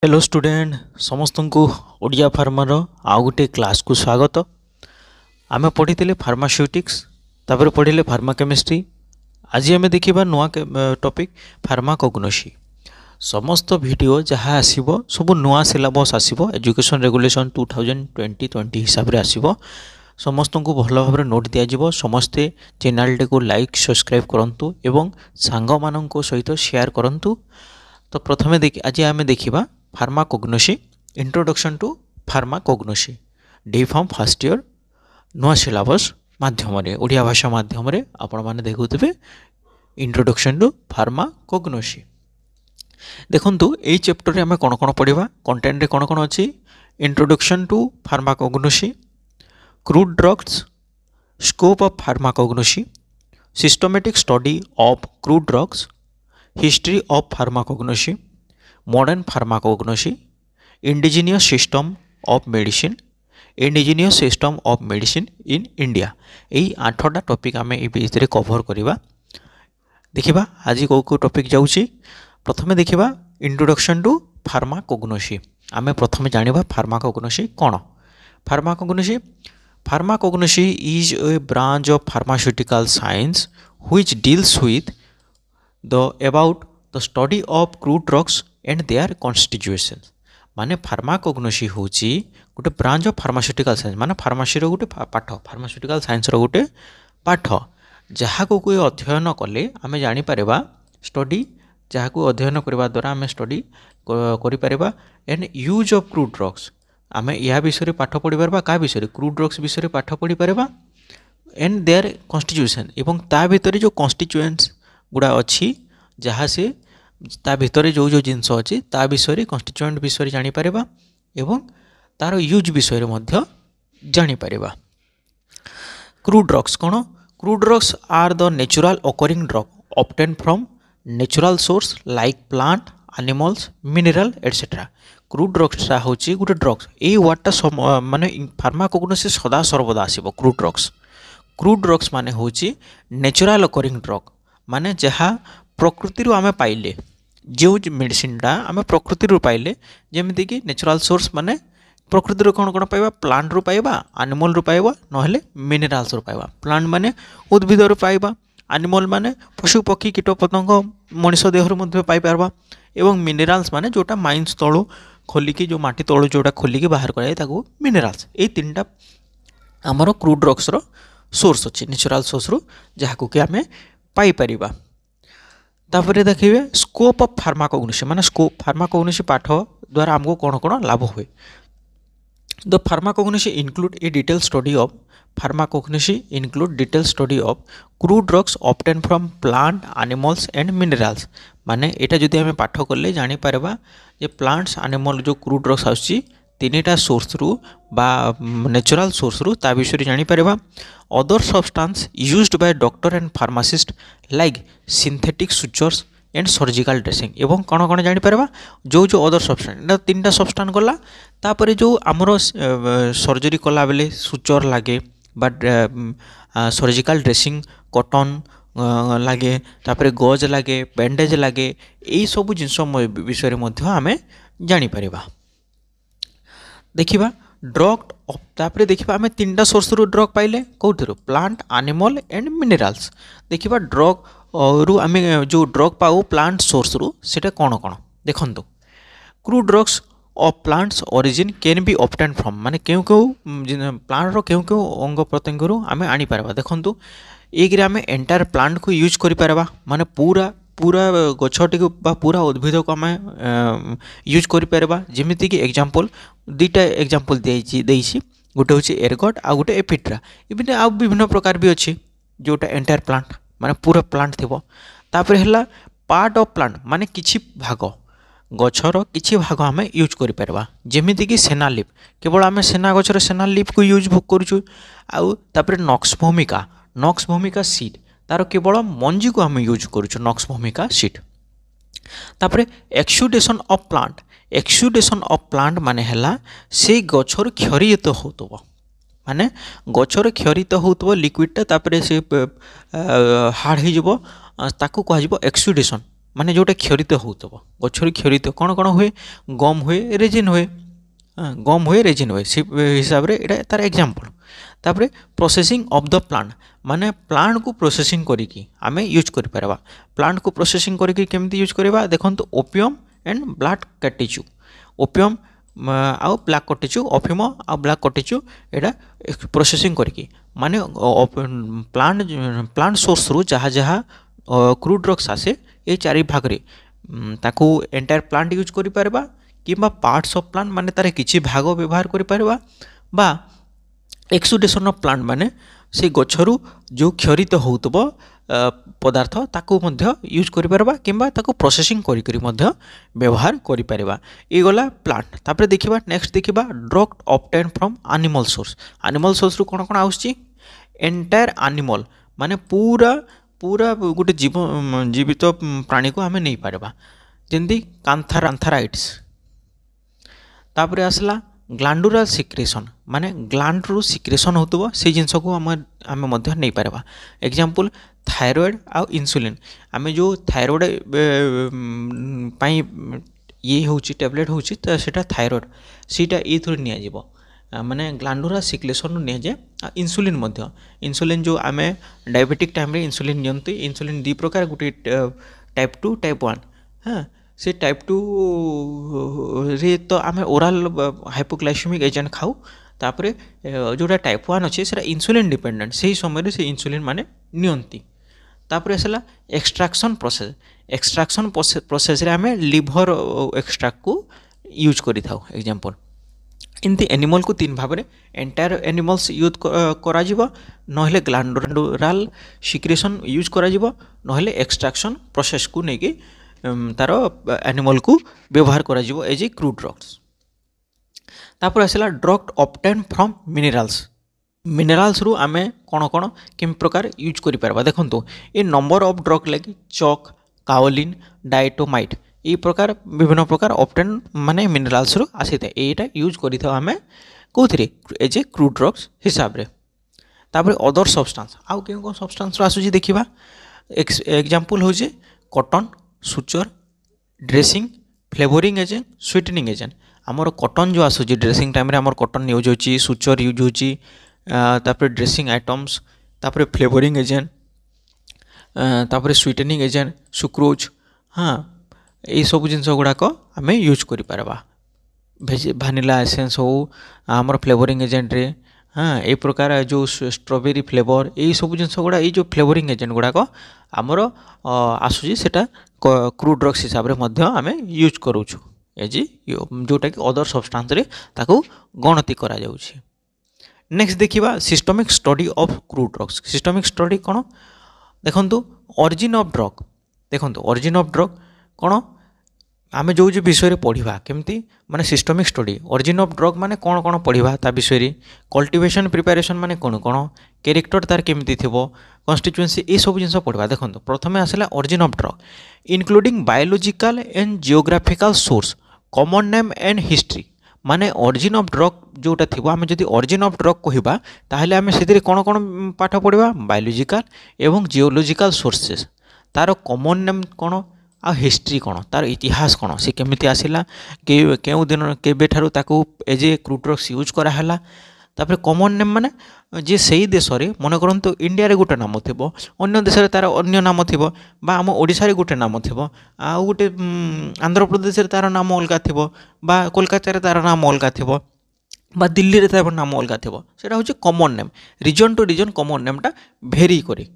Hello student समस्त को Odia farmer आउ गोटे क्लास को स्वागत। आमे पढ़ी फार्मास्यूटिक्स तापर पढ़िले फार्मा केमिस्ट्री। आज आम देखा नुआ टॉपिक फार्माकोग्नोसी। समस्त वीडियो जहाँ आसीबो सब नुआ सिलेबस आसीबो एजुकेशन रेगुलेशन 2020 हिसाब रे आसीबो। समस्त को भल भाव नोट दिज्व। समस्ते चैनल टी को लाइक सब्सक्राइब करंतु एवं सांग मानक सहित शेयर करंतु। तो प्रथमे आज आम देखा pharmacognosy introduction to pharmacognosy D pharm first year नुआ सिलेबस माध्यम ओडिया भाषा माध्यम आपण माने देखुथिबे इंट्रोडक्शन टू फार्माकोग्नोसी। देखंतु एई चैप्टर रे हमें कोन कोन पढिबा कंटेंट रे कोन कोन अछि। Introduction to pharmacognosy, crude drugs, scope of pharmacognosy, systematic study of crude drugs, history of pharmacognosy, modern pharmacognosy, indigenous system of medicine, indigenous system of medicine in India. यही 8टा topic आम ये कवर करवा। देखिबा आज को टॉपिक जाउची। प्रथमे देखिबा इंट्रोडक्शन टू फार्माकोग्नोसी। आम प्रथमे जानिबा फार्माकोग्नोसी कौन। Pharmacognosy pharmacognosy is a branch of pharmaceutical science which deals with the about the study of crude drugs and their constituents. माने फार्माकोग्नोसी होची गोटे ब्रांच ऑफ फार्मास्यूटिकल साइंस माने फार्मासी रो गोटे पाठ, फार्मास्यूटिकल साइंस रो गोटे पाठ जहाँ को कोई अध्ययन कले आमे जानि परबा स्टडी जहाँ को अध्ययन करबा द्वारा आमे स्टडी करि परबा and use of crude drugs. आमे या विषय पाठ पढ़ी परबा का विषय क्रूड ड्रग्स विषय पाठ पढ़ी परबा एंड देयर कॉन्स्टिट्यूएंट्स एवं ता भीतर जो कॉन्स्टिट्यूएंट्स गुड़ा अच्छी जहाँ से ता भीतर जो जो जिनस अच्छी ता विषय कॉन्स्टिट्यूएंट विषय जानि परबा एवं तार यूज विषय मध्य जानि परबा। क्रूड ड्रग्स कौन। Crude drugs are the natural occurring drug obtain from natural source like plant, animals, mineral etcetera. Crude drugs होची गोटे ड्रग्स ए वार्डटा माने फार्माकोग्नोसी सदा सर्वदा आसीबो। क्रूड ड्रग्स क्रूड ड्रग्स माने होची नेचुरल ऑकरिंग ड्रग माने जहाँ प्रकृति आमे पाइले जो मेडिसिनटा आमे प्रकृति पाइले जेमिति कि नेचुरल सोर्स माने प्रकृति कौन कौन पाइबा प्लांट रू पाइबा, एनिमल रू पाइबा नहेले मिनरल्स रू पाइबा। प्लांट माने उद्भिद रू पाइबा, एनिमल माने पशु पक्षी कीट पतंग मनुष्य देह रू मध्य पाइ पारबा एवं मिनरल्स माने जोटा माइंस तळु खोलिकी जो माटी तळु जोटा खोलिकी बाहर कराए ताको मिनरल्स। ए तीनटा हमरो क्रूड ड्रग्स रो सोर्स अछि नेचुरल सोर्स रू जहाँ को कि आमे पाई परिबा। तापर देखिए स्कोप ऑफ फार्माकोग्नोसी माने स्कोप फार्माकोग्नोसी पाठ द्वारा हमको कौन कौन लाभ हुए। The pharmacognosy include A detail study of pharmacognosy include detail study of crude drugs obtain from plant, animals and minerals. माने एटा जदि हमें पाठ कले जानि पारबा जे प्लांट्स एनिमल जो क्रूड ड्रग्स आछि तीनटा सोर्स रु बा नेचुरल सोर्स रु ता विषय जानि पारबा। Other substance used by doctor and pharmacist like synthetic sutures and surgical dressing एवं कौन कौन जानि पारबा जो जो अदर सब्सटेंस तीनटा सब्सटेंस गला। तापर जो आमर सर्जरी कला बेले सुचर लागे बा सर्जिकल ड्रेसिंग कॉटन लागे तापर गज लागे बैंडेज लागे यही सब जिनस विषय मध्य आमे जानि पारबा। देखिबा ड्रग तापर देखिबा आमे तीनटा सोर्स रु ड्रग पाइले कौथरो प्लांट, एनिमल एंड मिनरल्स। देखिबा ड्रग रु आमे जो ड्रग पाऊ प्लांट सोर्स रु सेटा कौन कौन देखंतु। Crude drugs of plants origin can be obtain from माने क्यों प्लांट रो क्यों अंग प्रत्यंग रु आमे आनी पारबा। देखंतु एक रे आमे एंटायर प्लांट को यूज करि पारबा माने पूरा पूरा गछटी को बा पूरा उद्भिद को आमे यूज करि पारबा। जेमिति कि एग्जांपल दुईटा एग्जांपल देइछि गोटे होछि एरगट आ गोटे एफिड्रा। इबिने आ विभिन्न प्रकार भी अछि जोटा एंटायर प्लांट माने पूरा प्लांट थिबो। तापर हला पार्ट ऑफ प्लांट माने किछि भाग गछर किछि भाग आमे यूज करि पारबा। जेमिति कि सेना लीफ केवल आमे सेना गछर सेना लीफ को यूज करूछु। आउ तापर नॉक्स भूमिका सीड तार केवल मंजी को आम यूज करूँ नॉक्स भूमिका सीट। तापर एक्सुडेशन ऑफ प्लांट माने हला से गछर क्षरित होतबो माने गछर क्षरित होतबो लिक्विडटा तापर से हार्ड हो जबो ताकू कह जबो एक्सुडेशन माने जोटा क्षरित होतबो गछरु क्षरित कोन कोन हुए गम हुए रेजिन हुए गम हुए रेजिन हुए से हिसाब रे एटा तार एग्जांपल तापरे प्रोसेसिंग ऑफ द प्लांट माने प्लांट को प्रोसेसिंग करिकी आमे यूज करि परबा प्लांट को प्रोसेसिंग करिकी केमती यूज करबा देखंतु ओपियम एंड ब्लैक कैटिचू ओपियम आउ ब्लैक कटिचु अफिम आ ब्लैक कटिचु एटा प्रोसेसिंग करके माने प्लांट सोर्स रु जहाँ जहाँ क्रूड ड्रग्स आसे ये चारि भाग रे ताकू एंटायर प्लांट यूज करि परबा किबा पार्ट्स ऑफ प्लांट माने तारे किछि भाग व्यवहार करि परबा बा एक्सुडेशन ऑफ प्लांट माने से गछरु जो क्षरित होतबो पदार्थ ताकू मध्य यूज करि परबा किबा ताकू प्रोसेसिंग करि करि मध्य व्यवहार करि परबा ए गला प्लांट तापर देखिबा नेक्स्ट देखिबा drug obtain from animal source रु कोन कोन आउछि एंटायर एनिमल माने पूरा पूरा गोटे जीवित प्राणी को आमे नहीं पारबा जेंदी कांथाराइट्स तापर आसला ग्लैंडुलर सिक्रेशन माने ग्लैंड रु सिक्रेशन होतबो से जिंस को आमे मध्य नहीं पारबा एग्जांपल थायराइड आ इंसुलिन आमे जो थायराइड पाई ये होची टैबलेट होची त सेटा थायराइड सीटा ए थ्रू निया जीवो माने ग्लैंडुलर सिक्रेशन निया जे इंसुलिन मध्य इंसुलिन जो आमे डायबिटिक टाइम रे इंसुलिन नियंती इंसुलिन दी प्रकार गुटे टाइप 2 टाइप 1 हां से टाइप 2 रे तो आमे ओरल हाइपोग्लाइसेमिक एजेंट खाऊ तापरे जोटा टाइप 1 अच्छे से इंसुलिन डिपेंडेंट से ही समय से इंसुलिन माने नियंती तापरे असला एक्सट्रैक्शन प्रोसेस रे आमे लिवर एक्सट्रैक्ट को यूज करि थाउ एग्जांपल इनती एनिमल को तीन भाव में एंटायर एनिमल्स यूज करा जिवो नहले ग्लैंडुलर सिक्रेशन यूज करा जिवो नहले एक्सट्रैक्शन प्रोसेस को नेकी तार एनिमल को व्यवहार करा जिवो एज ए क्रूड ड्रग्स तापर आसला ड्रग ऑब्टेन फ्रॉम मिनरल्स रु आमे कोन कोन किम प्रकार यूज करि परबा देखंतु ए नंबर ऑफ ड्रग लागी चॉक काओलिन डायटोमाइट ये प्रकार विभिन्न प्रकार ऑब्टेन माने मिनरल्स रु आसी था एटा यूज करि था हमें कोथरे एज ए क्रूड ड्रग्स हिसाब रे तापर अदर सब्सटेंस आउ केन सब्सटेंस आसु जी देखिबा एग्जांपल हो जे cotton suture dressing flavouring agent sweetening agent आमर कॉटन जो आसु जी ड्रेसिंग टाइम रे आमर कॉटन यूज होची सुचर यूज होची तापर ड्रेसिंग आइटम्स तापर फ्लेवरिंग एजेंट तापर स्वीटनिंग एजेंट सुक्रोज हाँ ये सब जिनस गुड़ाक आम यूज कर भानिला एसेंस हो आमर फ्लेवरिंग एजेंट रे हाँ ये प्रकार जो स्ट्रॉबेरी फ्लेवर यही सब जिनस गुड़ा ये जो फ्लेवरिंग एजेंट गुड़ाक आमर आसूची सेटा क्रूड ड्रग्स हिसाब से आम यूज करूँ एज जोटा कि अदर सब्सटेंस रे ताकू गणति करा जाउछि। नेक्स्ट देखिबा systemic study of crude drugs systemic study कौन देखंतु ओरिजिन ऑफ ड्रग देखंतु ओरिजिन ऑफ ड्रग कौन आमे जो विषय पढ़ा केमती माने systemic study origin of drug माने कौन कौन पढ़ा ता विषय कल्टिवेशन प्रिपरेशन माने कौन कौन कैरेक्टर तार केमती थिबो कन्स्टिट्युएंसी ये सब जिनस पढ़ा देखंतु प्रथमे आसला origin of drug including biological and geographical source common name and history माने ओरिजिन ऑफ ड्रग जोटा थी आम जदि ओरिजिन ऑफ ड्रग कहबा ताहले आमे सेतिर कौन कौन पाठ पढ़ा बायोलॉजिकल एवं जियोलॉजिकल सोर्सेस तार कॉमन नेम कौन आ हिस्ट्री कौन तार इतिहास कौन सी केमिति आसिला केउ दिन केबे ठारू ताकू as a crude drugs use कराला तापर कॉमन नेम माने जे सही देश रे मन करंतु इंडिया रे गोटे नाम थिबो अन्य देश रे तार अन्य नाम थिबो बा आम ओडिसा रे गोटे नाम थिबो आ गोटे आंध्र प्रदेश रे तार नाम अलगा थिबो बा कोलकाता रे तार नाम अलगा थिबो बा दिल्ली रे तार नाम अलगा थिबो सेटा होची common name region to region common नेमटा भेरी करे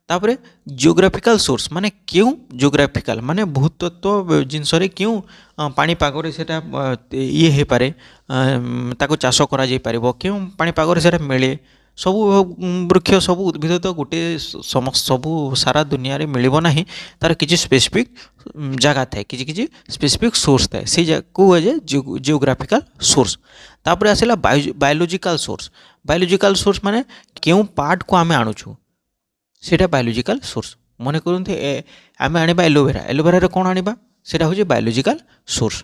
तापरे जियोग्राफिकल सोर्स माने क्यों जियोग्राफिकल माने भूतत्व जिनस रे क्यों पाणीपाग रे सेटा ये हे पारे ताको चाष करा जाई पारिबो क्यों पाणीपाग रे सेटा मिले सबु वृक्ष सबु उद्भिद तो गोटे समस्त सबु सारा दुनिया रे मिलिबो नाही तार किछि स्पेसिफिक जगह थाए किछि स्पेसिफिक सोर्स थाए से को जे जियोग्राफिकल सोर्स तापरे आसेला बायोलॉजिकल सोर्स माने क्यों पार्ट को आमे आणुछु सेटा बायोलॉजिकल सोर्स मन करते आम आने एलोवेरा रे कौन आनिबा सेटा होजे बायोलॉजिकल सोर्स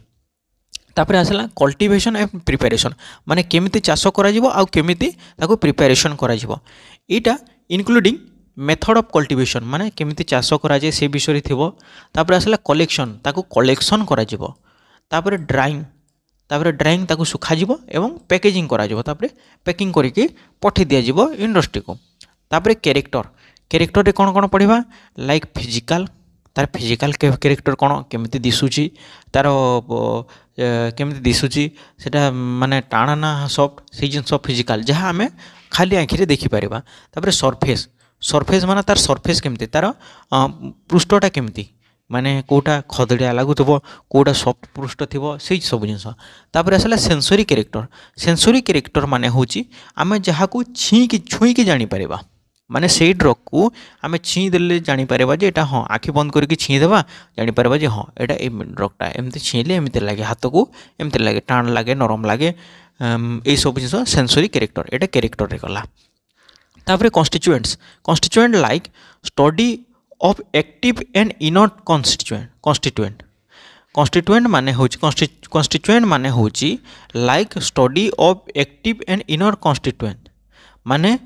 तापर आसला कल्टिवेशन एंड प्रिपरेशन माने केमिति चाष करा जिवो आ केमिति ताको प्रिपरेशन करा जिवो एटा इंक्लूडिंग मेथड ऑफ कल्टिवेशन माने केमिति चाष करा जाए से विषय थिबो तापर आसला कलेक्शन ताको कलेक्शन करा जिवो तापर ड्राइंग ताको सुखा जिवो एवं पैकेजिंग करा जिवो तापर पैकिंग करके पठे दिया जिवो इंडस्ट्री को तापर कैरेक्टर रे कोन पढ़िबा लाइक फिजिकल तार फिजिकल कैरेक्टर कोन केमिति दिसुची तार केमिति दिसुची सेटा माने टाणा ना सॉफ्ट से जिनस फिजिकल जहाँ आम खाली आँखि रे देखि परिबा तापर सरफेस माने तार सरफेस केमिति तार पृष्ठटा केमिति माने कोटा खदड़िया लगुथबो कोटा सॉफ्ट पृष्ठ थिबो से सब जिनस तापर आसला सेंसरी कैरेक्टर माने होची आमे जहाँ को छुई की जानी परिबा माने से ड्रग को आम छीं देले जानी पारे जे एटा हाँ आखि बंद करके छीं देवा जानी पारे जे हाँ एटा ए ड्रगटा एमती छींले एमती लगे हाथ को एमती लगे टाण लगे नरम लगे ये सब जिन सेंसरी कैरेक्टर एटा कैरेक्टर रे गला तापर constituent like study of active and inert constituent माने होची like study of active and inert constituent माने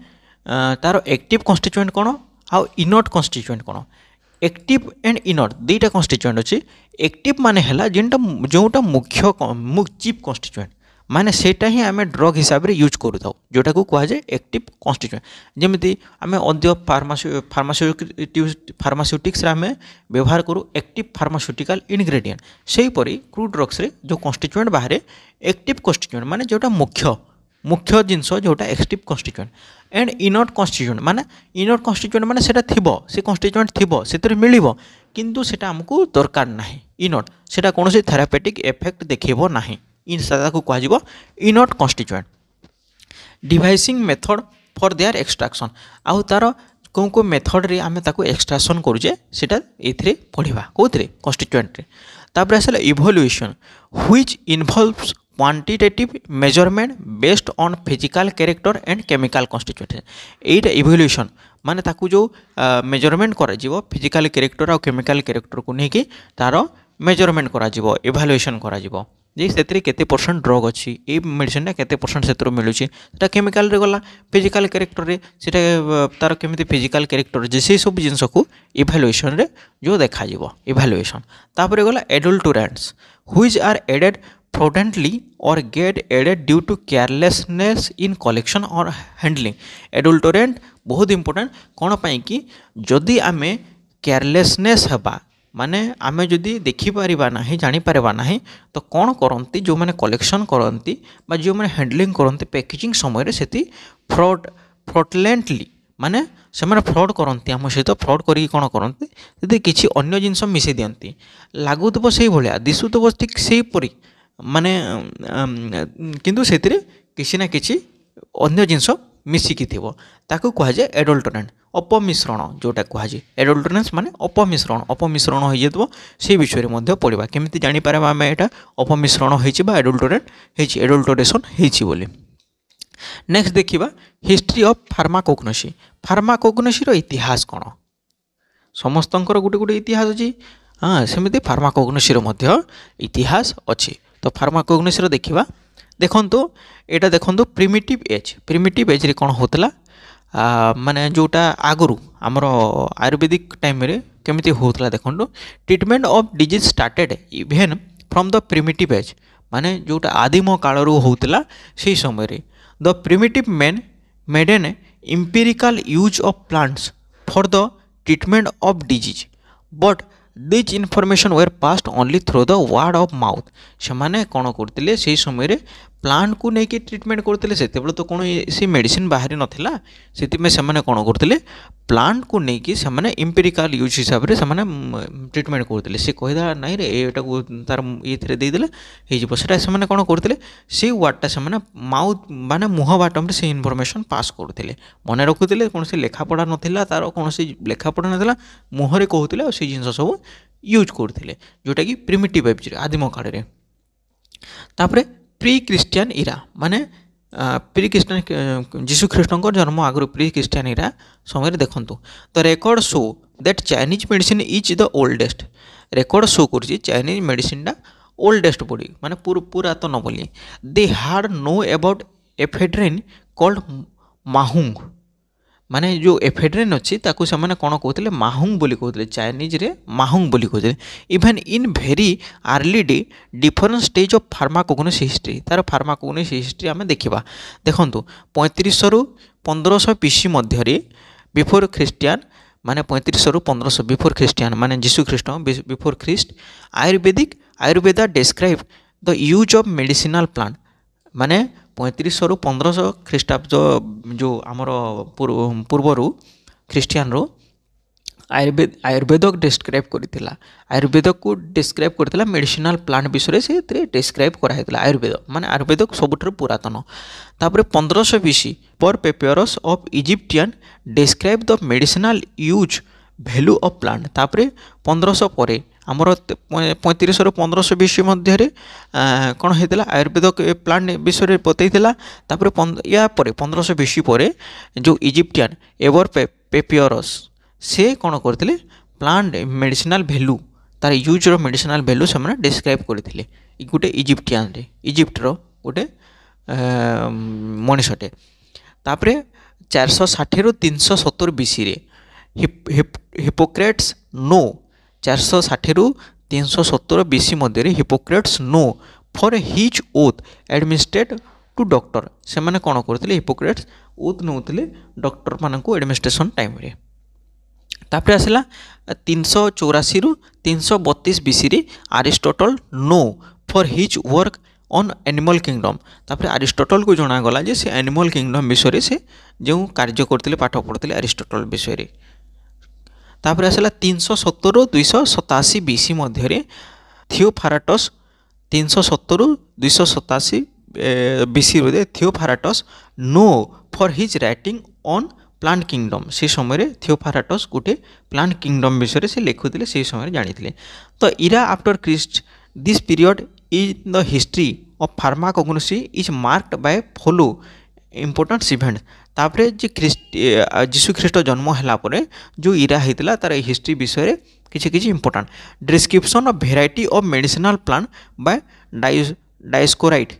तार एक्टिव कन्स्टिट्यूएंट कौन आउ इनर्ट कन्स्टिट्यूएंट कौन एक्टिव एंड इनर्ट दुईटा कन्स्टिट्यूएंट अच्छी एक्टिव माने हला जेनटा जोटा मुख्य चीफ कन्स्टिट्यूएंट माने सेटा ही आम ड्रग हिसाब से यूज करू था जोटा को कह जाए एक्टिव कन्स्टिट्यूएंट जमी आम अद्य फार्मास्यूटिक्स आम व्यवहार करूँ एक्टिव फार्मास्यूटिकल इनग्रेडिएंट से हीपरी क्रूड ड्रग्स रे जो कन्स्टिट्यूएंट बाहर एक्टिव कन्स्टिट्यूएंट माने जोटा मुख्य जिनस जोटा active constituent and inert constituent माने सेटा थिबो से कन्स्टिट्यूएंट थिबो सेतरे मिलिबो किंतु सेटा हमकु दरकार नाही इनर्ट सेटा कोनोसी थेरापेटिक इफेक्ट देखेबो नाही इन सादा को कहजिबो inert constituent devising method for their extraction आउ तार को मेथड रे आमे ताको एक्सट्रैक्शन करूजे सेटा एथरे पढिबा कोथरे कन्स्टिट्यूएंट रे तापर आसला evolution which involves quantitative measurement based on physical character and chemical constituent Etah evolution माने ताकू जो मेजरमेंट करा जिवो फिजिकल कैरेक्टर और केमिकल कैरेक्टर को लेकिन तार मेजरमेंट करा जिवो इवैल्यूएशन करा जिवो जे सेतरे केते परसेंट ड्रग अच्छी ए मेडिसिन टा केते परसेंट सेतरो मिलुची सेटा केमिकल रे गला फिजिकल कैरेक्टर रे सेटा तार केमिति फिजिकल कैरेक्टर जे से सब जिंस को इवैल्यूएशन रे जो देखा जिवो इवैल्यूएशन तापर गला adulterants which are added fraudulently or get added due to carelessness in collection or handling adulterant बहुत इंपोर्टेंट कौन पाई कि जदि आमे केयरलेसनेस हबा माने आमे जदि देखि परिबा नाही जानि परिबा नाही तो कौन करंती जो माने कलेक्शन करंती बा जो माने हैंडलिंग करंती पैकेजिंग समय रे सेति फ्रॉडलेंटली माने से मैंने फ्रॉड करती आम सहित फ्रॉड करी कौन करती यदि किसी अन्य जिनस मिसई दियंती लगुव से भाया दिशुव ठीक से परी माने किंतु से किसी ना किसी अन्य जिनस मिसिकी थी ताकू कह जाए एडल्टरेंट अपमिश्रण जोटा कह जाए एडल्टरेंस माने अपमिश्रण हो जाए से विषय में पढ़ा केमी जापर आम यहाँ अपमिश्रण हो एडल्टरेंट एडल्टरेशन होली। नेक्स्ट देखिबा हिस्ट्री ऑफ फार्माकोग्नोसी रो इतिहास कौन समस्तंकर गोटे गोटे इतिहास अच्छी हाँ सेमती फार्माकोग्नोसी रो मध्य इतिहास अच्छी तो फार्माकोग्नोसी रो देखिबा देखंतु एटा देखंतु प्रिमिटिव एज रे कौन होतला माने जोटा आगुरु आमर आयुर्वेदिक टाइम रे केमिति होतला देखंतु treatment of disease started even from the primitive age माने जोटा आदिम कालरू होतला से समय रे The primitive men made an empirical use of plants for the treatment of disease, but these information were passed only through the word of mouth. से कौन करते से समय प्लांट को लेकिन ट्रीटमेंट करते से तो कौन सी मेडिसिन बाहरी नाला से कौन करते प्लांट को लेकिन से एम्पिरिकल यूज हिसाब से ट्रीटमेंट करते से कहदा नाई रे एटा को तार ये देदेले से कौन करते से वार्डटा से माउथ माने मुह बाटम से इनफर्मेशन पास करते मन रखुले कौन से लेखापढ़ा नाला तार कौन लेखापढ़ा नाला मुहरे कहते और से जिन सब यूज करते जोटा कि प्रिमिटिव एज आदिम काल में तापरे प्री क्रिश्चियन इरा माने प्री क्रिश्चियन जीशु ख्रीष्ट जन्म आगु प्री क्रिश्चियन इरा समय देखंतु the record show that Chinese medicine is the oldest record show कर चाइनीज मेडिसिन टा ओल्डेस्ट बॉडी माने पुरातन बोली they had known about ephedrine called ma huang माने जो एफेड्रिन अच्छी ताकू से मैंने कौन कहते माहुंग बोली कहते चाइनीज रे माहुंग बोली कहते even in very early day different stage of pharmacognosis history तार फार्माकोगनोसिस हिस्ट्री आम देखा देखु 35 रु 1500 बीसी मध्य बिफोर ख्रीष्टियान माने 35 रु 1500 बिफोर ख्रीष्टियान माने जीशु ख्रीष्ट before Christ Ayurveda describe the use of medicinal plant माने 35 रु 1500 ख्रीष्टाब्द जो आमर पूर्वर ख्रीष्टियान रो आयुर्वेद डिस्क्राइब करथिला आयुर्वेद को डिस्क्राइब करथिला मेडिसिनल प्लांट विषय से डिस्क्राइब कराइला आयुर्वेद माने आयुर्वेद सबुठार पुरातन तापर 1500 बीसी पर papyrus of Egyptian describe the medicinal use value of plant तापर 1500 पर आमर 35 रु 1500 बीसी मध्य कौन होता आयुर्वेद प्लांट विषय बतईला या 1500 बीसी पर जो इजिप्टियन एवर पेपियरस से कौन करते प्लांट मेडिसिनल भैल्यू तार यूज रो मेडिसिनल भैल्यू से डिस्क्राइब करते गोटे इजिप्टियन इजिप्टर गोटे मनीषटे तापर 460 रु 370 बीसी हिपोक्रेट्स नो 460 रु 370 बीसी मध्य Hippocrates known for his oath administrate to doctor से मैंने कौन करते हिपोक्रेट्स ओथ नौते डॉक्टर मान एडमिनिस्ट्रेशन टाइम रे तापर आसला 384 रु 332 BC Aristotle known for his work on animal kingdom तापर अरिस्टोटल को जनागला जे से एनिमल किंगडम विषय से जो कार्य करते पाठ पढ़ते अरिस्टोटल विषय तापर आसला 370 रु 287 बीसी मध्य थियोफाराटस 370 रु 287 BC Theophrastus known for his writing on plant kingdom से समय थियोफाराटस गोटे प्लांट किंगडम विषय से लिखुते से समय जानी तो era after Christ this period in the history of pharmacognosy is marked by follow important event तापर जीशु ख्रीष्ट जन्म है जो इरा होता तार हिस्ट्री विषय किसी important description of variety of medicinal plant by Dioscorides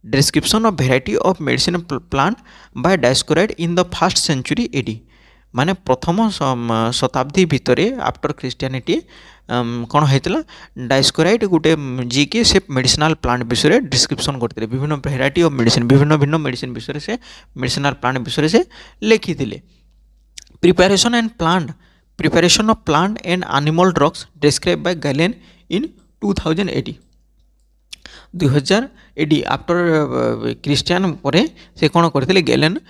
description of variety of medicine plant by Dioscorides in the first century AD माने प्रथम शताब्दी भितर आफ्टर क्रिश्चियनिटी कौन होता डायस्कोराइड गोटे जी के से मेडिसिनल प्लांट विषय डिस्क्रिप्शन करते विभिन्न वेराइटी ऑफ मेडिसिन विभिन्न भिन्न मेडिसिन विषय से मेडिसिनल प्लांट विषय से लिखी preparation of plant and animal drugs describe by Galen in 2080 2000 AD after Christian पर से कौन करते गैलेन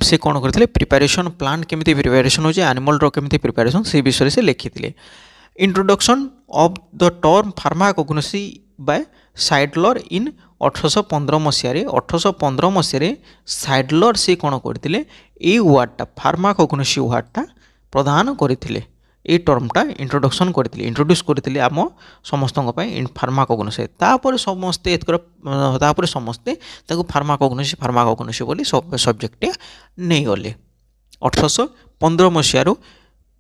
से कौन करते प्रिपरेशन प्लांट केमिति प्रिपरेशन हो एनिमल ड्रग केमिति प्रिपरेशन से विषय से लिखी introduction of the term pharmacognosy by Seydler in 1815 मसीह 1815 मसीह साइडलर से कौन करते ये वार्डटा फार्माकोग्नोसी वार्डटा प्रदान करते ये टर्मटा इंट्रोडक्शन करते इंट्रोड्यूस करते आम समस्त फार्माकोग्नोसी तापर समस्ते समस्ते फार्माकोग्नोसी बोली सब्जेक्ट नहीं गले 1815 मसीह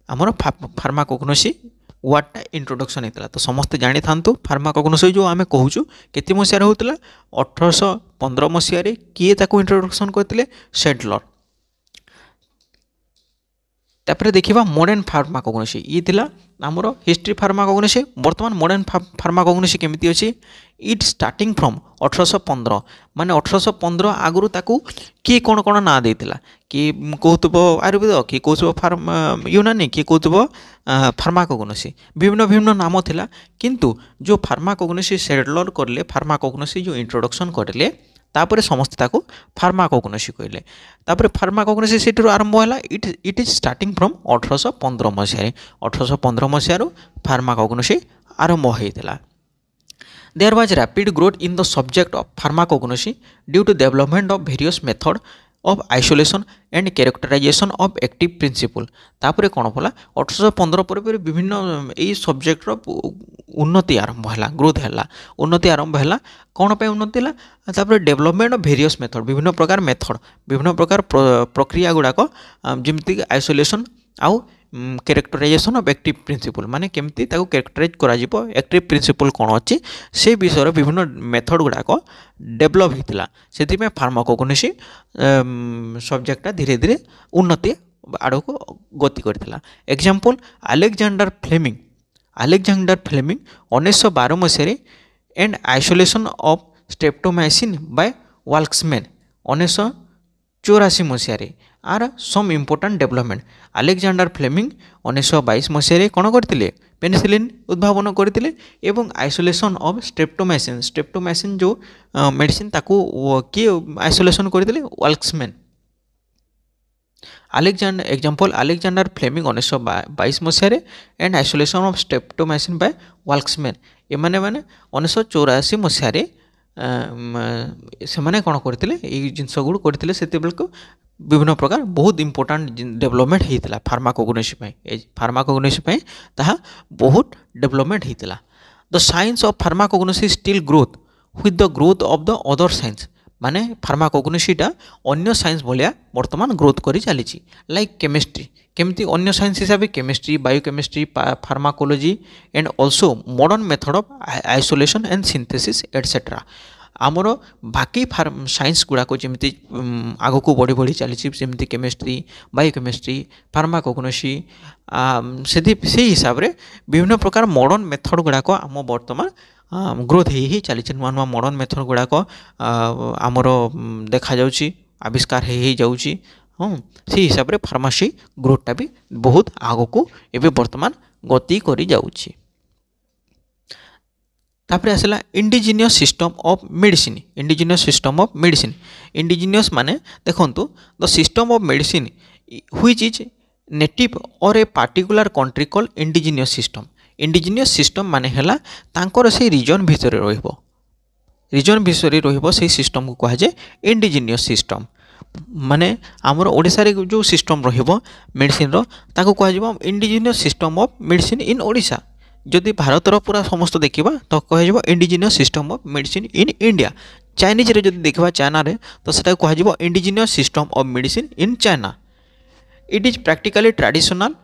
आमर फार्माकोग्नोसी वार्डटा इंट्रोडक्शन होता तो समस्ते जानी था फार्माकोग्नोसी जो आम कहूँ केते मसीह होता 1815 मसीह किए ताको इंट्रोडक्शन करते सेडलर तापर देखा मॉडर्न फार्माकोग्नोसी ये थिला आमर हिस्ट्री फार्माकोग्नोसी बर्तमान मॉडर्न फार्माकोग्नोसी केमिति अछि इट स्टार्टिंग फ्रॉम 1815 माने 1815 आगु ताकू किए कौन कौन ना देला कि कहतुब आयुर्वेद कि कहतुब यूनानी कि कहतुब फार्माकोग्नोसी विभिन्न विभिन्न नाम थिला किंतु जो फार्माकोग्नोसी सेडलर करले फार्माकोग्नोसी जो इंट्रोडक्शन करले तापर समस्त ताको फार्माकोग्नोसी कहले तापर फार्माकोग्नोसी से आरंभ है इट इज स्टार्टिंग फ्रॉम 1815 मसीह 1815 मसीह फार्माकोग्नोसी आरंभ होता there was rapid growth in the subject of pharmacognosy due to development of various method of isolation and characterisation of active principle तापर कौन पड़ा 1815 पर विभिन्न यही सब्जेक्टर उन्नति आरंभ है ग्रोथ है उन्नति आरंभ है कौन पे उन्नति है तापर डेवलपमेंट ऑफ वेरियस मेथड विभिन्न प्रकार मेथड विभिन्न प्रकार प्रक्रिया गुड़ाक जमीक आइसोलेशन आउ कैरेक्टराइजेशन ऑफ एक्टिव प्रिंसिपल माने केमती ताको कैरेक्टराइज करा जिवो एक्टिव प्रिंसिपल कौन अच्छी से विषय विभिन्न मेथड गुड़ाक डेभलप होता से फार्माकोग्नोसी सब्जेक्टा धीरे धीरे उन्नति ଆଡ଼କୁ ଗତି କରିଥିଲା। ଏକ୍ଜାମ୍ପଲ୍ ଆଲେକ୍ଜାଣ୍ଡାର ଫ୍ଲେମିଂ 1912 ମସିହାରେ ଏଣ୍ଡ ଆଇସୋଲେସନ୍ ଅଫ୍ ଷ୍ଟ୍ରେପ୍ଟୋମାଇସିନ୍ ବାଇ ୱାଲ୍କସମ୍ୟାନ୍ 1984 ମସିହାରେ ଆର୍ ସମ୍ ଇମ୍ପୋର୍ଟାଣ୍ଟ ଡେଭଲପମେଣ୍ଟ। ଆଲେକ୍ଜାଣ୍ଡାର ଫ୍ଲେମିଂ 1922 ମସିହାରେ କ'ଣ କରିଥିଲେ? ପେନିସିଲିନ୍ ଉଦ୍ଭାବନ କରିଥିଲେ ଏବଂ ଆଇସୋଲେସନ୍ ଅଫ୍ ଷ୍ଟ୍ରେପ୍ଟୋମାଇସିନ୍ ଯେଉଁ ମେଡ଼ିସିନ୍ ତାକୁ କିଏ ଆଇସୋଲେସନ୍ କରିଥିଲେ? ୱାଲ୍କସମ୍ୟାନ୍। ଆଲେକ୍ଜାଣ୍ଡାର ଫ୍ଲେମିଂ 1922 ମସିହାରେ ଏଣ୍ଡ ଆଇସୋଲେସନ୍ ଅଫ୍ ଷ୍ଟ୍ରେପ୍ଟୋମାଇସିନ୍ ବାଇ ୱାଲ୍କସମ୍ୟାନ୍। ଏମାନେ 1984 ମସିହାରେ ସେମାନେ କ'ଣ କରିଥିଲେ? ଏଇ ଜିନିଷ ଗୁଡ଼ିକ କରିଥିଲେ। ସେତେବେଳକୁ ବିଭିନ୍ନ ପ୍ରକାର ବହୁତ ଇମ୍ପୋର୍ଟାଣ୍ଟ ଡେଭଲପମେଣ୍ଟ ହେଇଥିଲା ଫାର୍ମାକୋଗ୍ନୋସି ପାଇଁ ତାହା ବହୁତ ଡେଭଲପମେଣ୍ଟ ହେଇଥିଲା। The science of pharmacognosy still growth with the growth of the other science. ମାନେ ଫାର୍ମାକୋଗ୍ନୋସିଟା ଅନ୍ୟ ସାଇନ୍ସ ଭଳିଆ ବର୍ତ୍ତମାନ ଗ୍ରୋଥ୍ କରି ଚାଲିଛି। ଲାଇକ୍ କେମିଷ୍ଟ୍ରି, କେମିତି ଅନ୍ୟ ସାଇନ୍ସ ହିସାବରେ chemistry, biochemistry, pharmacology and also modern method of isolation and synthesis ଏଟସେଟ୍ରା। ଆମର ବାକି ସାଇନ୍ସ ଗୁଡ଼ାକ ଯେମିତି ଆଗକୁ ବଢ଼ି ବଢ଼ି ଚାଲିଛି, ଯେମିତି କେମିଷ୍ଟ୍ରି, ବାୟୋକେମିଷ୍ଟ୍ରି, ଫାର୍ମାକୋଗ୍ନୋସି, ସେଇ ହିସାବରେ ବିଭିନ୍ନ ପ୍ରକାର ମଡ଼ର୍ଣ୍ଣ ମେଥଡ଼ ଗୁଡ଼ାକ ଆମ ବର୍ତ୍ତମାନ ଗ୍ରୋଥ୍ ହେଇ ଚାଲିଛି। ନୂଆ ନୂଆ ମଡ଼ର୍ଣ୍ଣ ମେଥଡ଼ ଗୁଡ଼ାକ ଆମର ଦେଖାଯାଉଛି, ଆବିଷ୍କାର ହେଇଯାଉଛି। ସେଇ ହିସାବରେ ଫାର୍ମାସି ଗ୍ରୋଥଟା ବି ବହୁତ ଆଗକୁ ଏବେ ବର୍ତ୍ତମାନ ଗତି କରି ଯାଉଛି। ତାପରେ ଆସିଲା indigenous system of medicine. Indigenous ମାନେ ଦେଖନ୍ତୁ, the system of medicine which is native or a particular country call indigenous system. Indigenous system ମାନେ ହେଲା ତାଙ୍କର ସେଇ ରିଜନ୍ ଭିତରେ ରହିବ ସେଇ ସିଷ୍ଟମ୍କୁ କୁହାଯାଏ ଇଣ୍ଡିଜିନିୟସ୍ ସିଷ୍ଟମ୍। ମାନେ ଆମର ଓଡ଼ିଶାରେ ଯେଉଁ ସିଷ୍ଟମ୍ ରହିବ ମେଡ଼ିସିନ୍ର ତାକୁ କୁହାଯିବ indigenous system of medicine in Odisha. ଯଦି ଭାରତର ପୁରା ସମସ୍ତ ଦେଖିବା ତ କୁହାଯିବ indigenous system of medicine in India. ଚାଇନିଜ୍ରେ ଯଦି ଦେଖିବା ଚାଇନାରେ ତ ସେଟାକୁ କୁହାଯିବ indigenous system of medicine in China. It is practically traditionally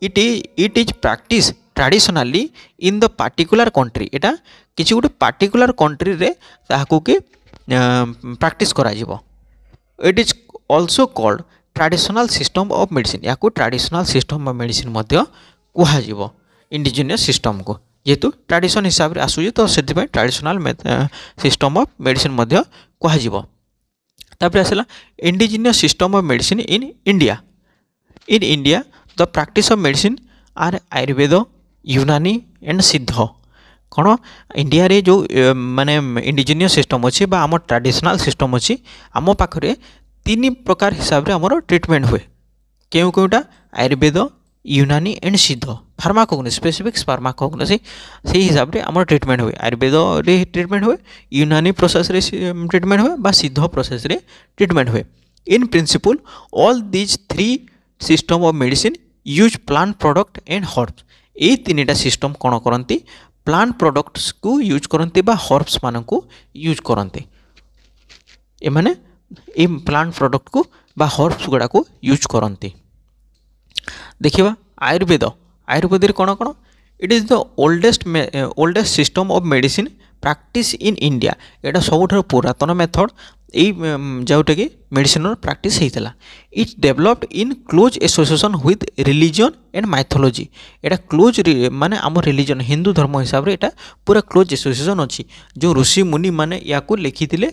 it is practice traditionally in the particular country। ଏଟା କିଛି ଗୋଟେ ପାର୍ଟିକୁଲାର କଣ୍ଟ୍ରିରେ ତାହାକୁ କି ପ୍ରାକ୍ଟିସ୍ କରାଯିବ। It is also called traditional system of medicine. ୟାକୁ ଟ୍ରାଡିସନାଲ୍ ସିଷ୍ଟମ୍ ଅଫ୍ ମେଡ଼ିସିନ୍ ମଧ୍ୟ କୁହାଯିବ indigenous ସିଷ୍ଟମ୍କୁ। ଯେହେତୁ ଟ୍ରାଡିସନ୍ ହିସାବରେ ଆସୁଛି ତ ସେଥିପାଇଁ ଟ୍ରାଡିସନାଲ୍ ସିଷ୍ଟମ୍ ଅଫ୍ ମେଡ଼ିସିନ୍ ମଧ୍ୟ କୁହାଯିବ। ତାପରେ ଆସିଲା indigenous system of medicine in India. In India, the practice of medicine are Ayurveda, Unani and Siddha. କ'ଣ ଇଣ୍ଡିଆରେ ଯେଉଁ ମାନେ ଇଣ୍ଡିଜିନିୟସ୍ ସିଷ୍ଟମ୍ ଅଛି ବା ଆମ ଟ୍ରାଡ଼ିସନାଲ୍ ସିଷ୍ଟମ୍ ଅଛି, ଆମ ପାଖରେ 3 ପ୍ରକାର ହିସାବରେ ଆମର ଟ୍ରିଟମେଣ୍ଟ ହୁଏ। କେଉଁଟା? ଆୟୁର୍ବେଦ, ୟୁନାନି ଆଣ୍ଡ ସିଦ୍ଧ। ଫାର୍ମାକୋଗ୍ନୋସି, ସ୍ପେସିଫିକ୍ସ ଫାର୍ମାକୋଗ୍ନୋସି, ସେଇ ହିସାବରେ ଆମର ଟ୍ରିଟମେଣ୍ଟ ହୁଏ। ଆୟୁର୍ବେଦରେ ଟ୍ରିଟମେଣ୍ଟ ହୁଏ, ୟୁନାନି ପ୍ରୋସେସ୍ରେ ଟ୍ରିଟମେଣ୍ଟ ହୁଏ ବା ସିଦ୍ଧ ପ୍ରୋସେସ୍ରେ ଟ୍ରିଟମେଣ୍ଟ ହୁଏ। In principle all these 3 system of medicine use plant product and herbs. ଏଇ 3ଟା ସିଷ୍ଟମ୍ କ'ଣ କରନ୍ତି? ପ୍ଲାଣ୍ଟ ପ୍ରଡ଼କ୍ଟସକୁ ୟୁଜ୍ କରନ୍ତି ବା ହର୍ବସ୍ ମାନଙ୍କୁ ୟୁଜ୍ କରନ୍ତି। ଏମାନେ ଏଇ ପ୍ଲାଣ୍ଟ ପ୍ରଡ଼କ୍ଟକୁ ବା ହର୍ବସ୍ ଗୁଡ଼ାକୁ ୟୁଜ୍ କରନ୍ତି। ଦେଖିବା ଆୟୁର୍ବେଦରେ କ'ଣ? It is the oldest system of medicine practice in India. ଏଇଟା ସବୁଠାରୁ ପୁରାତନ ମେଥଡ଼ ଏଇ ଯେଉଁଟାକି ମେଡ଼ିସିନ୍ର ପ୍ରାକ୍ଟିସ୍ ହେଇଥିଲା। It developed in close association with religion and mythology. ଏଇଟା କ୍ଲୋଜ୍ ମାନେ ଆମ ରିଲିଜିଅନ୍ ହିନ୍ଦୁ ଧର୍ମ ହିସାବରେ ଏଇଟା ପୁରା କ୍ଲୋଜ୍ ଆସୋସିଏସନ୍ ଅଛି। ଯେଉଁ ଋଷି ମୁନି ମାନେ ୟାକୁ ଲେଖିଥିଲେ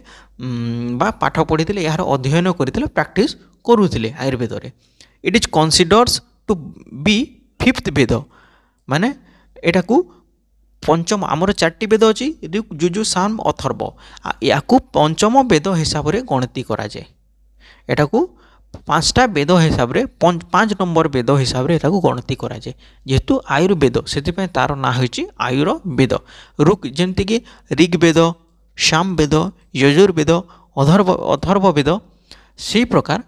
ବା ପାଠ ପଢ଼ିଥିଲେ, ଏହାର ଅଧ୍ୟୟନ କରିଥିଲେ, ପ୍ରାକ୍ଟିସ୍ କରୁଥିଲେ ଆୟୁର୍ବେଦରେ। It is କନସିଡର୍ସ two B 5th ବେଦ। ମାନେ ଏଟାକୁ ପଞ୍ଚମ, ଆମର 4ଟି ବେଦ ଅଛି, ଋକ୍, ଯଜୁଃ, ସାମ, ଅଥର୍ବ। ୟାକୁ ପଞ୍ଚମ ବେଦ ହିସାବରେ ଗଣତି କରାଯାଏ। ଏଟାକୁ 5ଟା ବେଦ ହିସାବରେ 5 ନମ୍ବର ବେଦ ହିସାବରେ ଏଟାକୁ ଗଣତି କରାଯାଏ। ଯେହେତୁ ଆୟୁର୍ବେଦ, ସେଥିପାଇଁ ତାର ନାଁ ହେଉଛି ଆୟୁର୍ବେଦ। ଋକ୍ ଯେମିତିକି ଋଗ୍ ବେଦ, ସାମ ବେଦ, ଯଜୁର୍ବେଦ, ଅଥର୍ବ ବେଦ, ସେଇ ପ୍ରକାର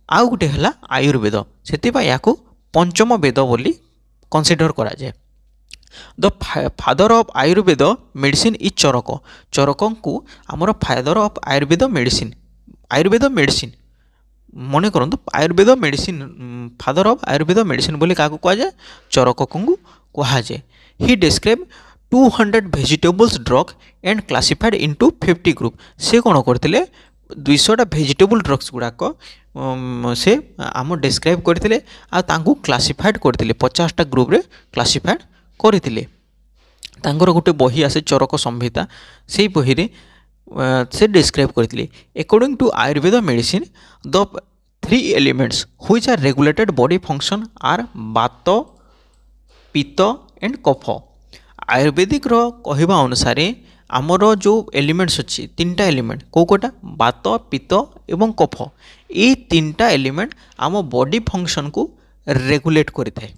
ଆଉ ଗୋଟେ ହେଲା ଆୟୁର୍ବେଦ। ସେଥିପାଇଁ ୟାକୁ ପଞ୍ଚମ ବେଦ ବୋଲି କନସିଡର କରାଯାଏ। The father of Ayurveda medicine is Charak. ଚରକଙ୍କୁ ଆମର ଫାଦର ଅଫ୍ ଆୟୁର୍ବେଦ ମେଡ଼ିସିନ୍ ମନେ କରନ୍ତୁ। Ayurveda medicine, father of Ayurveda medicine ବୋଲି କାହାକୁ କୁହାଯାଏ? ଚରକଙ୍କୁ କୁହାଯାଏ। He describe 200 vegetables drug and classified into 50 group. ସେ କ'ଣ କରିଥିଲେ? ଦୁଇଶହଟା ଭେଜିଟେବୁଲ୍ ଡ୍ରଗ୍ସ ଗୁଡ଼ାକ ସେ ଆମ ଡେସ୍କ୍ରାଇବ୍ କରିଥିଲେ ଆଉ ତାଙ୍କୁ କ୍ଲାସିଫାଏଡ଼୍ କରିଥିଲେ 50ଟା ଗ୍ରୁପ୍ରେ କ୍ଲାସିଫାଏଡ଼୍ କରିଥିଲେ। ତାଙ୍କର ଗୋଟେ ବହି ଆସେ ଚରକ ସମ୍ହିତା, ସେଇ ବହିରେ ସେ ଡେସ୍କ୍ରାଇବ୍ କରିଥିଲେ according two Ayurveda medicine the 3 elements which are regulated body function are ବାତ ପିତ୍ତ एंड कफ। आयुर्वेदिक रो कहवा अनुसार आमर जो एलिमेंट्स अच्छी 3टा एलिमेंट कौटा बात पित्त एवं कफ, ये 3टा एलिमेंट आम बॉडी फंक्शन को रेगुलेट करें।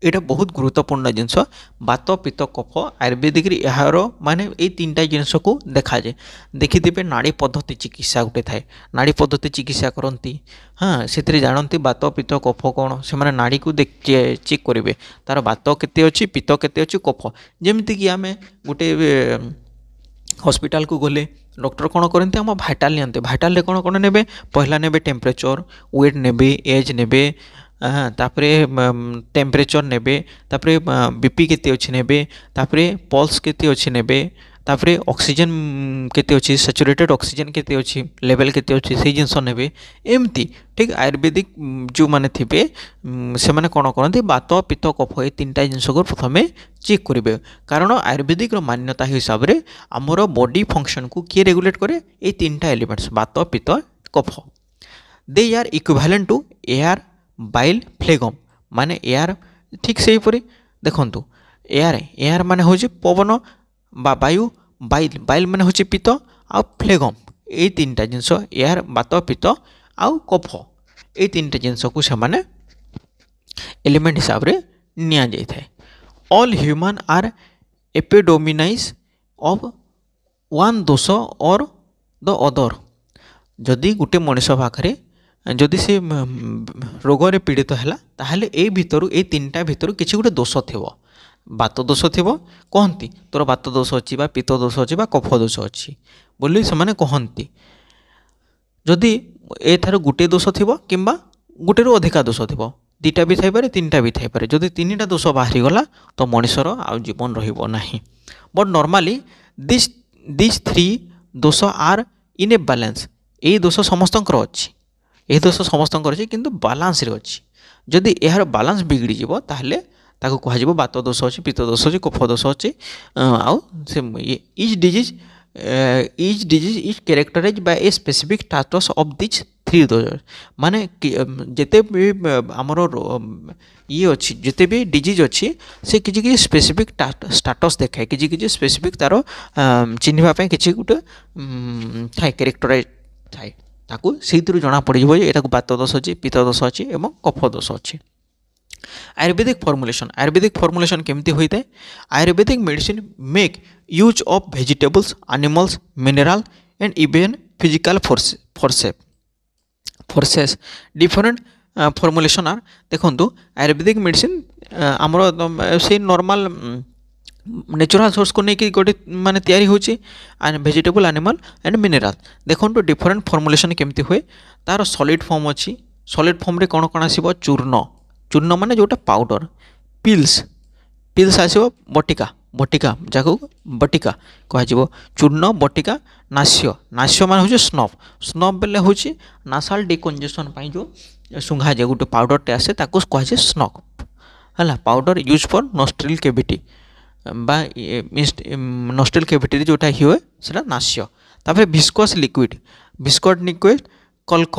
यहाँ बहुत गुरुत्वपूर्ण जिनस बात पित्त कफ आयुर्वेदिक यार माने ये 3टा जिनस को देखा जाए। देखिथे नाड़ी पद्धति चिकित्सा गोटे थाए, नाड़ी पद्धति चिकित्सा करती हाँ से जानती बात पित्त कफ कौन से माने नाड़ी को चेक करेंगे तार बात केते अच्छी पित्त केते अच्छी कफ। जमीती कि आम गोटे हॉस्पिटल को गले डॉक्टर कौन करते आम भाइटाल नियंते, भाइटाल कौन कौन ने पहला ने टेम्परेचर वेट ने एज ने तापरे टेम्परेचर नेबे तापरे बीपी केते अच्छी नेबे तापरे पल्स केते अच्छी नेबे तापरे ऑक्सीजन केते अच्छी सैचुरेटेड ऑक्सीजन केते अच्छी लेवल केते अच्छी से जिनस नेबे। एमती ठीक आयुर्वेदिक जो माने थिबे से माने कोन करते बात पित्त कफ ये 3टा जिनस को प्रथम चेक करेंगे, कारण आयुर्वेदिक मान्यता हिसाब से आमर बॉडी फंक्शन को किए रेगुलेट करे ये 3टा elements vata pitta kapha. They are equivalent to air bile phlegm माने एयर ठीक से हीपरी देखंतु एयर एयर माने होची पवन बा वायु, बाइल बाइल माने होची पित्त आ फ्लेगम ये 3टा जिनस एयर बात पित्त आउ कफ ये 3टा जिनस को से माने एलिमेंट हिसाब रे निया जाय थाए। All human are predominized of one dosha और द अदर। जदि गोटे मनुष्य पाखरे जदि से रोग पीड़ित है ताहले ए भितर ए 3टा भितर किसी गोटे दोष थी, बात दोष थी कहती तोर बात दोष अच्छी बा पित्त दोष अच्छी बा कफ दोष अच्छी बोली से माने कहती। जदि ए थार गोटे दोष थी कि गोटे अधिका दोष थी 2टा भी थाईपे 3टा भी थाईपे, जदि 3टा दोष बाहरी गला तो मनुष्यर आ जीवन रहिबो नाही। बट नॉर्मली दिस 3 दोष आर इन ए बैलेंस, ये दोष समस्तंकर अच्छी ये दोष समस्तंकर अच्छी किंतु बालांस रे अच्छी। जदि यार बालांस बिगड़ी जीवो ताहले ताको कह बात दोष अच्छी पित्त दोष अच्छी कफ दोष अच्छी आउ से each disease is characterise by a specific status of this 3 दोष। माने जिते भी आमर ये अच्छी जिते भी डिजीज अच्छी से किसी स्पेसिफिक स्टेटस देखाए किसी स्पेसिफिक तार चिन्हवाई किसी गोटे थाए कैरेक्टराइज थाए ताकू से जना पड़ जाए बात दोष अच्छी पित्त दोष अच्छी एवं कफ दोष अच्छी। आयुर्वेदिक फॉर्मुलेशन केमती होता है? Ayurvedic medicine make use of vegetables animals mineral and even physical forces different formulation are देखो आयुर्वेदिक मेडिसिन आमर से नॉर्मल नेचुरल सोर्स को लेकिन गोटे माने तैयारी होची वेजिटेबल एनिमल एंड मिनरल। देखो डिफरेंट फॉर्मुलेशन केमती हुए तार सॉलिड फॉर्म अच्छी, सॉलिड फॉर्म रे कौन कौन आसीबो चूर्ण, चूर्ण माने जोटा पाउडर, पिल्स आसीबो बटिका, बटिका जाको बटिका कह चूर्ण बटिका नाश्य, नाश्य मान हो स्नफ, स्नफ बेले हूँ नासाल डिकंजेशन जो सुंघा जाए गोटे पाउडरटे आसे ताको कह स्नफ है powder use for nostril cavity बा नोस्ट्रिल कैविटी जोटा हुए से नाश्य। तापर विस्कोस लिक्विड, विस्कोस लिक्विड कल्क,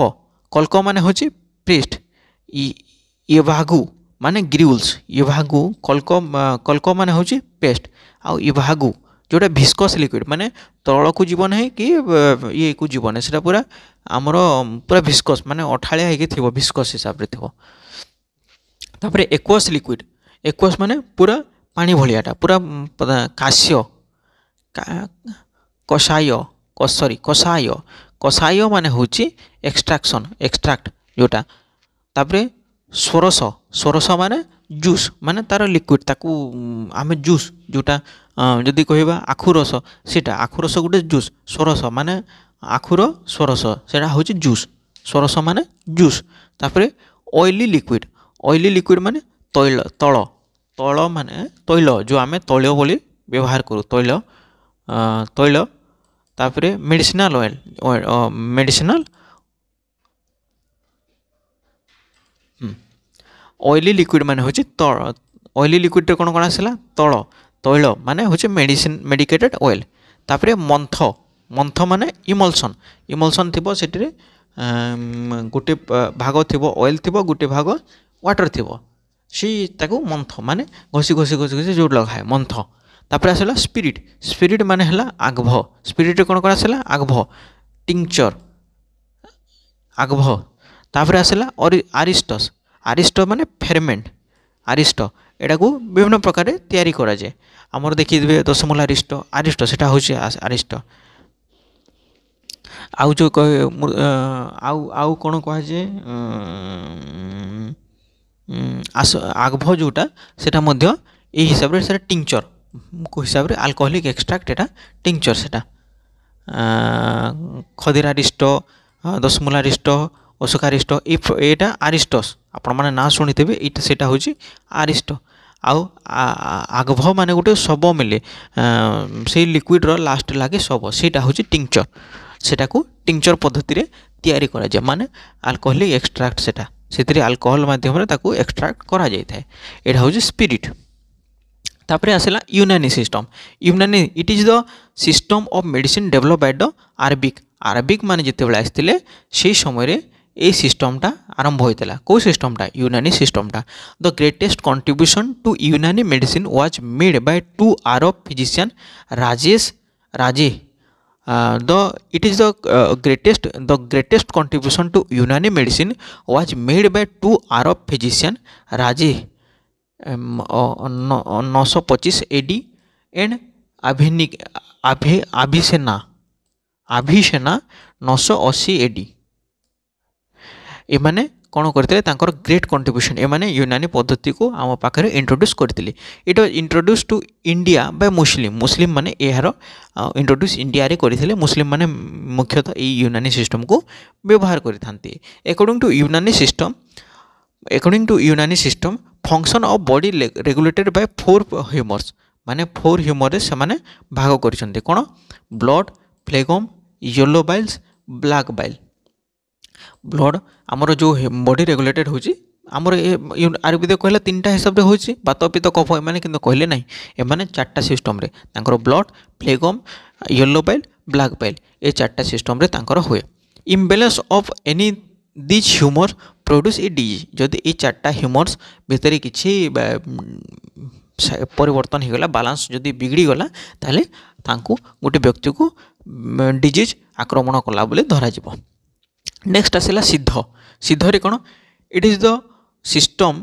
कल्क माने हूँ पेस्ट, इभागु माने ग्रिउल्स, इभागु कल्क माने हूँ पेस्ट आउ इभागु जोटा विस्कोस लिक्विड माने तल को जीवन है कि ये को जीवन है पूरा आमर पूरा विस्कोस माने अठालिया है थी विस्कोस हिसाब से थी। तापर एक्वस लिक्विड, एक्वस माने पूरा पानी भलियाटा पूरा काश्य कषाय सॉरी कषाय, कषाय माने हूँ एक्सट्राक्शन एक्सट्राक्ट जोटा। तापर सोरस, सोरस माने जूस माने तार लिक्विड ताकू आमे जूस जोटा जदि कहवा आखु रस सेटा आखु रस गोटे जूस, सोरस माने आखुर सोरस सेटा हूँ जूस, सोरस माने जूस। तापर ऑयली लिक्विड, ऑयली लिक्विड माने तैल, तल तल माने तैल जो आमे तैल बोली व्यवहार करूँ, तैल तैल तापर medicinal oil medicinal oily liquid माने होची तळ ऑयली लिक्विड रे कोन कोन आसला तळ तैल माने होची मेडिसिन मेडिकेटेड ऑयल तापर मंथ मंथ माने इमल्सन इमल्सन थिबो सेटिरे गोटे भाग थिबो ऑयल थिबो गोटे भाग वाटर थिबो सी ताको मंथ माने घसी घसी घसी घसी जो लगाए मंथ तापर आसला स्पिरिट स्पिरिट माने हला आगभ स्पिरिट रे कोन कोन आसला आगभ टिंचर आगभ तापर आसला आरिस्टस आरिस्ट माने फेरमेंट आरिस्ट एटा को विभिन्न प्रकार तैयारी करा जाए आमर देखिए दशमूल आरिस्ट आरिस्ट सेटा होची आरिस्ट आउ जो आउ आउ कोन कह जे आगभ जोटा सेटा मध्य ए हिसाब रे सेटा टिंचर को हिसाब रे अल्कोहलिक एक्सट्रैक्ट एटा टिंचर सेटा खदिरारिस्ट दशमूलारिस्ट अशोकारिस्ट एटा आरिस्टस आपण माने ना शुणिथे ये सेटा होची आरिस्ट आउ आगभ माने गोटे शब मिले से लिक्विड रो लास्ट लागे शब सेटा होची टिंचर सेटा को टिंचर पद्धति रे तैयारी करा जाय माने अल्कोहलिक एक्सट्रैक्ट सेटा सेतरी अल्कोहल माध्यम रे ताको एक्सट्रैक्ट करा जाय थाए एटा होची स्पिरिट तापर आसला यूनानी सिस्टम यूनानी it is the system of medicine develop by the Arabic Arabic माने जेते बेला आस्तिले से समय रे ए सिस्टमटा आरंभ होइतला को सिस्टमटा यूनानी सिस्टमटा द ग्रेटेस्ट कंट्रीब्यूशन टू यूनानी medicine was made by two Arab physician Rajesh Raje it is the greatest contribution to Unani medicine was made by two Arab physician Raje 925 AD and Avicenna 980 AD एमाने कौन करते great contribution एमाने यूनानी पद्धति को आम पाखे इंट्रोड्यूस करते it was introduce to India by Muslim Muslim माने यार इंट्रोड्यूस इंडिया रे करथिले मुस्लिम माने मुख्यतः ये यूनानी सिस्टम को व्यवहार करथांती according to Unani system function of body regulated by 4 humours माने 4 ह्यूमर से माने भाग करछन्ते कोन blood phlegm yellow biles black bile blood आमर जो बॉडी रेगुलेटेड होची आमर आयुर्वेद कहला 3टा हिसाब रे होची बात पित्त कफ एमाने किंतु कहले नाही एमाने 4टा सिस्टम रे तांकर blood phlegm yellow bile black bile ए 4टा सिस्टम रे तांकर होए imbalance of any this humour produce a disease जदि ए 4टा ह्यूमर्स भितर किछि परिवर्तन हो गला बैलेंस जदि बिगड़ी गला ताले तांको गोटे व्यक्ति को डिजीज आक्रमण कला बोले धरा जिवो नेक्स्ट आसला सिद्ध सिद्ध रे कोन it is the system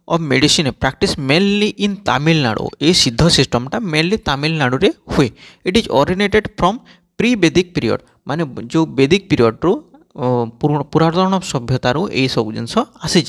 of medicine practice mainly in Tamil Nadu ए सिद्ध सिस्टमटा मेनली तमिलनाडु रे हुए it is originated from pre Vedic period माने जो वैदिक पीरियड रो पुरातन सभ्यता रो ए सब जिंस आसी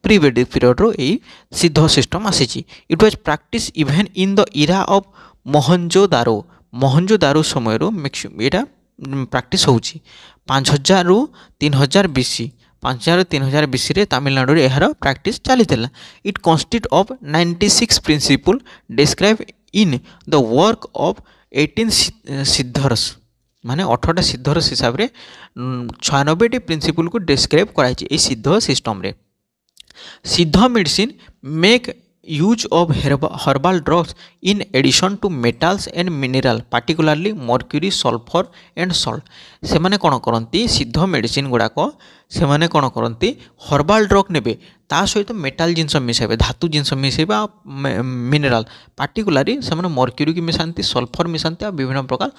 प्री वैदिक पीरियड रो ए सिद्ध सिस्टम आसी it was practice even in the era of Mohenjodaro समय रो मैक्सिमम एटा प्रैक्टिस होची 5000 रु 3000 बीसी 5000 रु 3000 बीसी रे तमिलनाडु रे एहार प्रैक्टिस चली थिला it constitute of 96 principle describe in the work of 18 सिद्धर्स माने 18टा सिद्धर्स हिसाब रे 96 टी प्रिंसिपल को डिस्क्राइब कराई ए सिद्ध सिस्टम रे Siddha medicine make use of herbal drugs in addition to metals and mineral particularly mercury sulphur and salt से माने कोन करंती सिद्ध मेडिसिन गुड़ाक से माने कोन करंती हर्बल ड्रग नेबे ता सहित मेटाल जिनस मिसेबे धातु जिनस मिसेबे मिनरल पार्टिकुलरली से माने मर्क्यूरी की मिसांती सल्फर मिसांती और विभिन्न प्रकार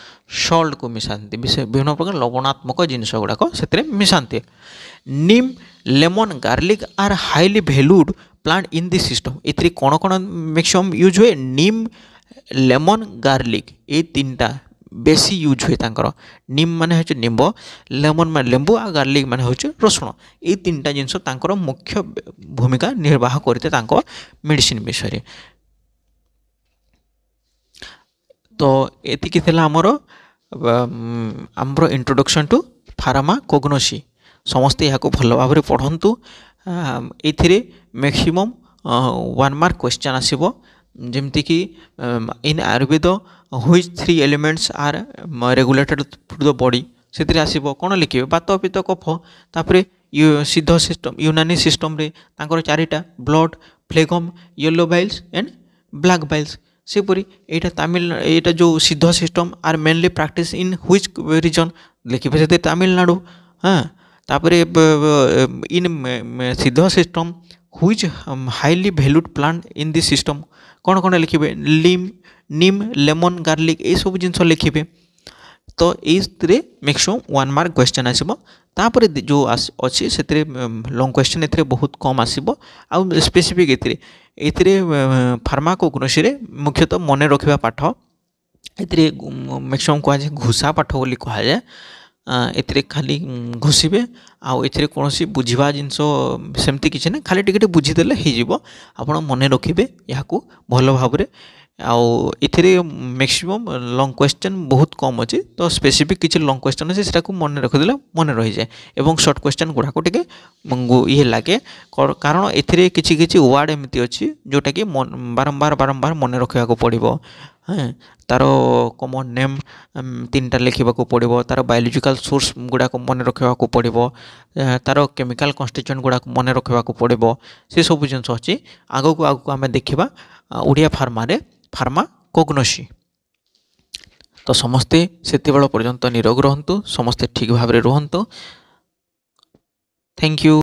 सल्ट को मिसांती विभिन्न प्रकार लवणात्मक जिनस गुड़ाक सेतरे मिसांती neem lemon garlic are highly valued plant in this system एथि कौन कौन मैक्सिमम यूज हुए नीम लेमन गार्लिक ये 3टा बेसी यूज हुए तांकर नीम माने होचे निम्ब लेमन माने लेंबू आ गार्लिक माने होचे रसुण ये 3टा जिनस तांकर मुख्य भूमिका निर्वाह करते तांको मेडिसिन विषय तो एति थिला हमर इंट्रोडक्शन टू फार्माकोग्नोसी समस्ते यहाँ भल भाव पढ़ंतु एथिरे मैक्सिमम 1 मार्क क्वेश्चन आसीबो जेमति कि in Ayurveda which 3 elements are regulated through the body से आसो कौन लिखे बात पित्त कफ तापर सिद्ध सिस्टम यूनानी सिस्टम रे तांकर चारिटा blood phlegm yellow biles and black biles सेपरी यहाँ तमिल यहाँ जो Siddha system are mainly practice in which region लिखे से तमिलनाडु हाँ तापर in Siddha system which highly valued plant in this system कौन कौन लिखे लीम नीम लेमन गार्लिक ये सब जिन लिखे तो ये मैक्सिमम 1 मार्क क्वेश्चन आसो तापर जो अच्छी से लॉन्ग क्वेश्चन ए बहुत कम आसो आउ स्पेसिफिक ए फार्माकोग्नोसी रे मुख्यतः मन रखा पाठ ए मैक्सिमम कहुए घुसा पाठ बोली कहुए ए खाली घुसबे आउ ए कौन बुझा जिनस सेमती किसी ना खाली टिके बुझीदे हो मन रखिए यहाँ भल भाव आउ इथिरे मैक्सिमम लॉन्ग क्वेश्चन बहुत कम अच्छे तो स्पेसिफिक किसी लॉन्ग क्वेश्चन अच्छे से मन रखिदे मन रही जाए एवं शॉर्ट क्वेश्चन गुड़ाक टे ये लगे कारण ए किसी वर्ड एमती अच्छी जोटा कि बारंबार बारंबार मन रखा पड़ो हाँ तार कॉमन नेम 3टा लिखा पड़ो तार बायोलॉजिकल सोर्स गुड़ाक मन रखा पड़ो तार केमिकल कन्स्टिट्यूएंट गुड़ाक मन रखा पड़ो से सब जिन अच्छी आगक आगक आम देखा ओडिया फार्मा फार्माकोग्नोसी तो समस्ते सेते बेल पर्यंत निरोग रहंतु समस्ते ठीक भाव रे रहंतु थैंक यू।